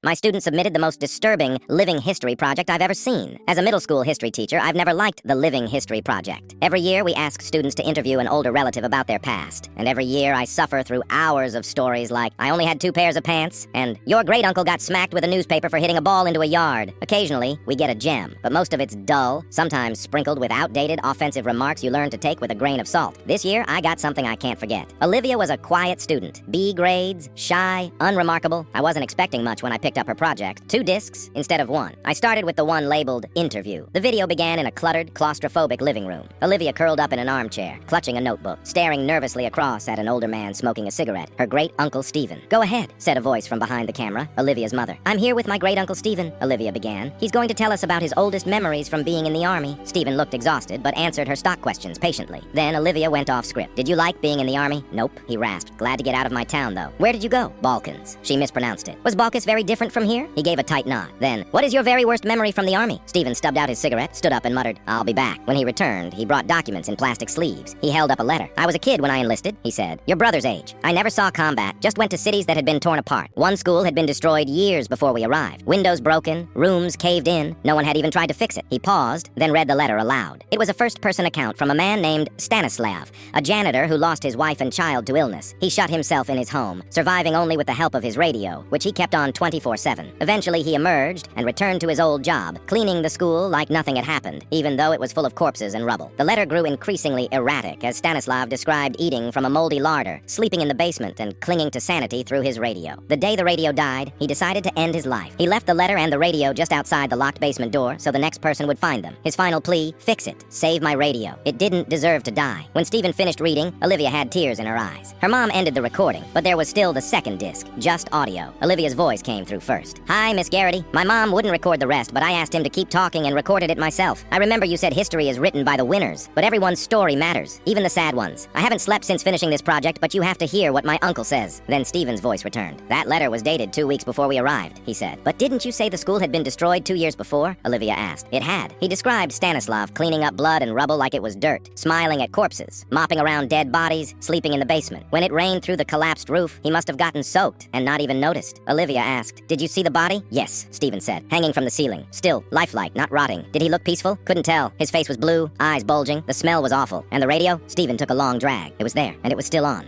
My student submitted the most disturbing living history project I've ever seen. As a middle school history teacher, I've never liked the living history project. Every year, we ask students to interview an older relative about their past. And every year, I suffer through hours of stories like, I only had 2 pairs of pants, and your great-uncle got smacked with a newspaper for hitting a ball into a yard. Occasionally, we get a gem, but most of it's dull, sometimes sprinkled with outdated offensive remarks you learn to take with a grain of salt. This year, I got something I can't forget. Olivia was a quiet student. B grades, shy, unremarkable. I wasn't expecting much when I picked up her project. 2 discs instead of 1. I started with the one labeled Interview. The video began in a cluttered, claustrophobic living room. Olivia curled up in an armchair, clutching a notebook, staring nervously across at an older man smoking a cigarette, her great-uncle Stephen. "Go ahead," said a voice from behind the camera, Olivia's mother. "I'm here with my great-uncle Stephen," Olivia began. "He's going to tell us about his oldest memories from being in the army." Stephen looked exhausted, but answered her stock questions patiently. Then Olivia went off script. "Did you like being in the army?" "Nope," he rasped. "Glad to get out of my town, though." "Where did you go?" "Balkans." She mispronounced it. "Was Balkis very different from here?" He gave a tight nod. Then, "What is your very worst memory from the army?" Stephen stubbed out his cigarette, stood up and muttered, "I'll be back." When he returned, he brought documents in plastic sleeves. He held up a letter. "I was a kid when I enlisted," he said. "Your brother's age. I never saw combat, just went to cities that had been torn apart. One school had been destroyed years before we arrived. Windows broken, rooms caved in. No one had even tried to fix it." He paused, then read the letter aloud. It was a first-person account from a man named Stanislav, a janitor who lost his wife and child to illness. He shut himself in his home, surviving only with the help of his radio, which he kept on 24/7. Eventually, he emerged and returned to his old job, cleaning the school like nothing had happened, even though it was full of corpses and rubble. The letter grew increasingly erratic as Stanislav described eating from a moldy larder, sleeping in the basement, and clinging to sanity through his radio. The day the radio died, he decided to end his life. He left the letter and the radio just outside the locked basement door so the next person would find them. His final plea, "Fix it. Save my radio. It didn't deserve to die." When Stephen finished reading, Olivia had tears in her eyes. Her mom ended the recording, but there was still the second disc, just audio. Olivia's voice came through first. "Hi, Miss Garrity. My mom wouldn't record the rest, but I asked him to keep talking and recorded it myself. I remember you said history is written by the winners, but everyone's story matters, even the sad ones. I haven't slept since finishing this project, but you have to hear what my uncle says." Then Stephen's voice returned. "That letter was dated 2 weeks before we arrived," he said. "But didn't you say the school had been destroyed 2 years before?" Olivia asked. It had. He described Stanislav cleaning up blood and rubble like it was dirt, smiling at corpses, mopping around dead bodies, sleeping in the basement. When it rained through the collapsed roof, he must have gotten soaked and not even noticed. Olivia asked, "Did you see the body?" "Yes," Stephen said, "hanging from the ceiling. Still, lifelike, not rotting." "Did he look peaceful?" "Couldn't tell. His face was blue, eyes bulging. The smell was awful. And the radio?" Stephen took a long drag. It was there, and it was still on.